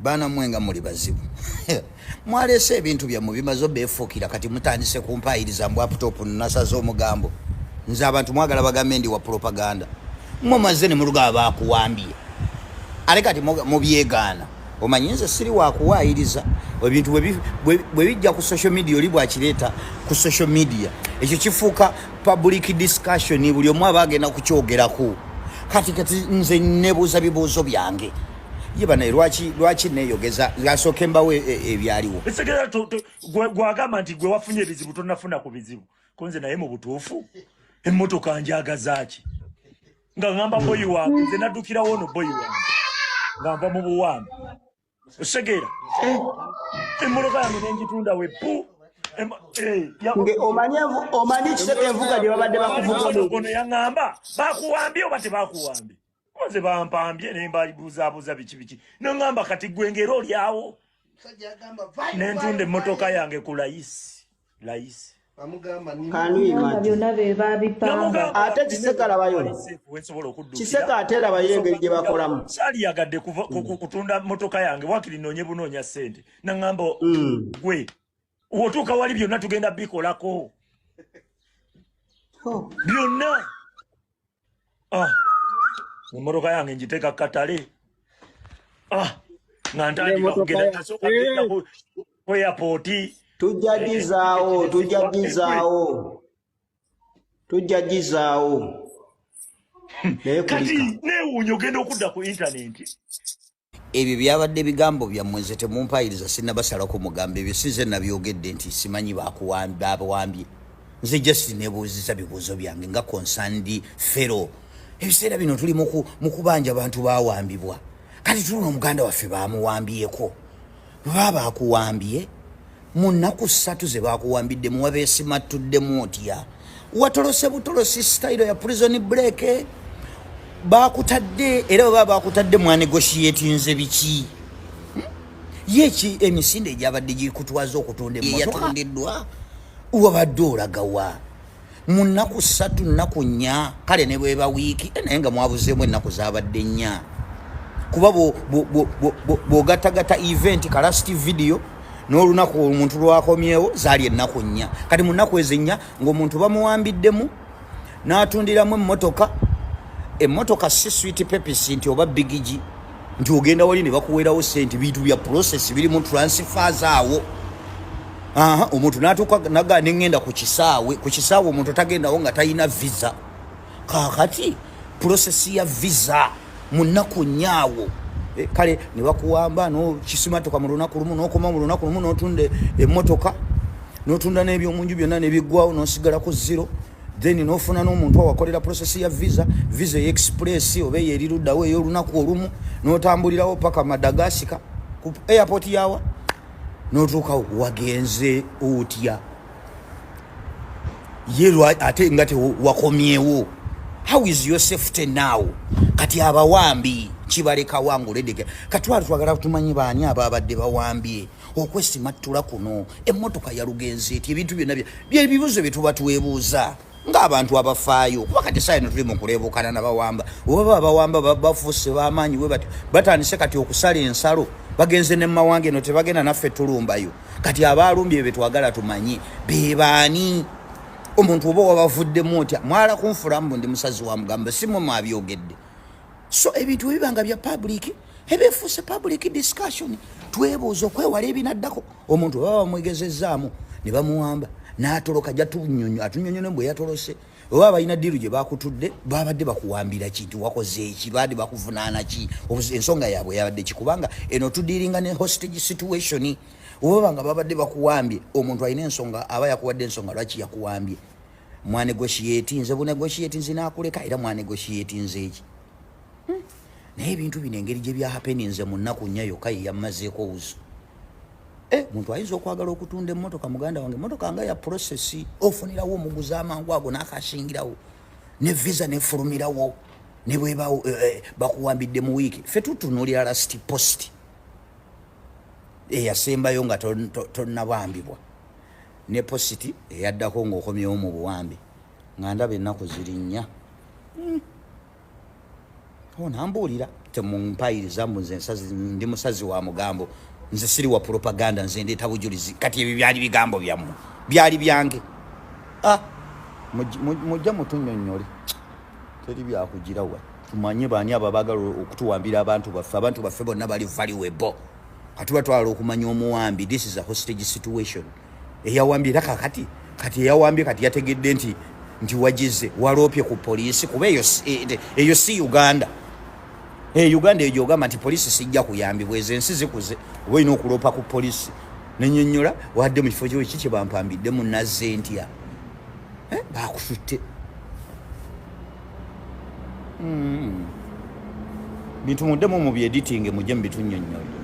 Bana mwenga muli bazibu. Mwalese ebintu bya mu bimazo befukira kati mutandise kumpayiriza mbu laptop nasazo omugambo. Nze abantu mwagala bagamendi wa propaganda. Mumaze ne muluga abakuwambye. Ale kati mu byegana. Omanyinze siri wa kuwayiriza ebintu bwe bijja ku social media oli bwakireta ku social media. Ekyo kifuuka public discussion buli omu abagenda kukyogerako. Kati nze nebuuza bibuuzo byange. Yebana lwaki neyogeza yasoke mbawe ebyaliwo. Esegera gwagamba nti gwe wafunye ebizibu tonafuna ku bizibu. Konze naye mu butuufu emmotoka njagazaaki. Nga ngamba boyi wange nze naddukirawo ono boyi wange. Ngamba mu buwambi. Esegera emmotoka yange nenjitunda we pu. Omanyi Kiseka envuga gye babadde bakuvuga ono yangamba bakuwambye oba tebakuwambye. Konze bampambye ne mbabuuza biki nongamba kati gwe ngero olyawo nentunda emmotoka yange ku layisi byonna be babipanga ate Kiseka labayo Kiseka ate labayo engeri gye bakolamu saliyagadde kutunda mmotoka yange wakiri noonye bunoonya ssente nangamba gwe wotuuka wali byonna tugenda bikolako byonna emmotoka yange njiteeka katale nga ntandika kugenda tasooka kugenda ku airport tujjagizaawo kati neewuunya ogenda okudda ku intaneti. Ebyo byabadde bigambo byammwe nze temumpayiriza sinnabasalako mugambo ebyo sinze nabyogedde nti simanyi bawambye nze just nebuuziza bibuuzo byange nga concerned fellow. Ebiseera bino tuli mu kubanja abantu bawambibwa kati tulina omuganda waffe bamuwambyeko baba akuwambye mu nnaku 3 ze bakuwambidde mu wabeesimattuddemu otya watolose butolosi style ya prison break bakutadde era baba bakutadde mu negotiatinze biki yeki emisinde egyabadde gikutwaza okutunda emmotoka yatundiddwa wabadde olagawa mu nnaku 3 nnaku 4 kale ne bweba wiiki naye nga mwabuzeemu ennaku zabadde 4 kuba bw'ogattagatta event kalasti video n'olunaku omuntu lwakomyewo zaali ennaku 4 kati mu nnaku ezo 4 ng'omuntu bamuwambiddemu n'atundiramu emmotoka si sweet pepisi nti oba bigigi nti ogenda wali ne bakuweerawo sente bintu bya process biri mu transfers awo. Omuntu natuuka naga nengenda ku kisaawe omuntu tagendawo nga talina visa kakati process ya visa mu nnaku 4 kale ne bakuwamba kisimatuka mu lunaku lumu n'okoma mu lunaku lumu n'otunda emmotoka n'otunda n'ebyomunju byonna nebiggwawo n'osigalako 0 then n'ofuna n'omuntu awakolera process ya visa express oba eyeriruddawo ey'olunaku olumu n'otambulirawo paka Madagascar ku airport yawa n'otuuka wagenze otya yerwa ate nga wakomyewo. How is your safety now? Kati abawambi kibaleka wangu ledeke katwala twagala tumanyi baani ababadde bawambye okwesimattula kuno emmotoka ya lugenzi eti ebintu byonna byebibuzo bye tuba twebuuza ng'abantu abafaayo kuba kati saino tuli mu kuleebukana n'abawamba oba abawamba bafuuse b'amaanyi bwe batandise kati okusala ensalo bagenze ne mawange no tebagenda naffe tulumbayo kati abalumbye be twagala tumanyi be baani omuntu oba wabavuddemu otya mwala kunfulamu ndi musazi wa mugamba simu mwabyogedde. So ebintu bibanga bya public ebefuuse public discussion twebuuza okwewala ebinaddako omuntu baba bamwegezezaamu ne bamuwamba n'atoloka atunyonyo bwe yatolose oba balina ddiiru gye bakutudde babadde bakuwambira kintu wakoze eki badde bakuvunaana ki ensonga yaabwe yabadde kikubanga eno tudiiringa ne hostage situation oba nga babadde bakuwambye omuntu alina ensonga aba yakuwadde ensonga lwaki yakuwambye mwanegotiatinze bunegotiatinze n'akuleka era mwanegotiatinze eki naye ebintu bino engeri gye bya happeninze mu nnaku 4 yokka ye yammazeeko wuzo. Muntu ayinza okwagala okutunda emmotoka muganda wange emmotoka nga ya process ofunirawo omuguzi amangu ago n'akashingirawo ne visa nefulumirawo ne bwebawo bakuwambidde mu wiiki ffe tutunuulira last post eyasembayo nga tonnabambibwa ne post eyaddako ng'okomyewo mu buwambi nga ndaba ennaku ziri 4 onambuulira temumpayiriza mbuze nsazi ndi musazi wa mugambo nze siri wa propaganda nze ndeeta bujulizi kati ebyo byali bigambo byammwe byali byange mujja mutunnyonnyole teri byakugirawa tumanye baani abo abaagala okutuwambira abantu baffe bonna bali valuable kati batwala okumanya omuwambi. This is a hostage situation. Eyawambira kati eyawambye kati yategedde nti wagize waloopye ku poliisi kuba eyo si Uganda. Uganda eyo ogamba nti poliisi sijja kuyambibwa, ezo ensi zikuze oba olina okuloopa ku poliisi nenyonnyola wadde mu kifo ki kye bampambidde mu nazze ntya bakusutte bintu muddemu mu byeditinge mujje mu bitunnyonnyola.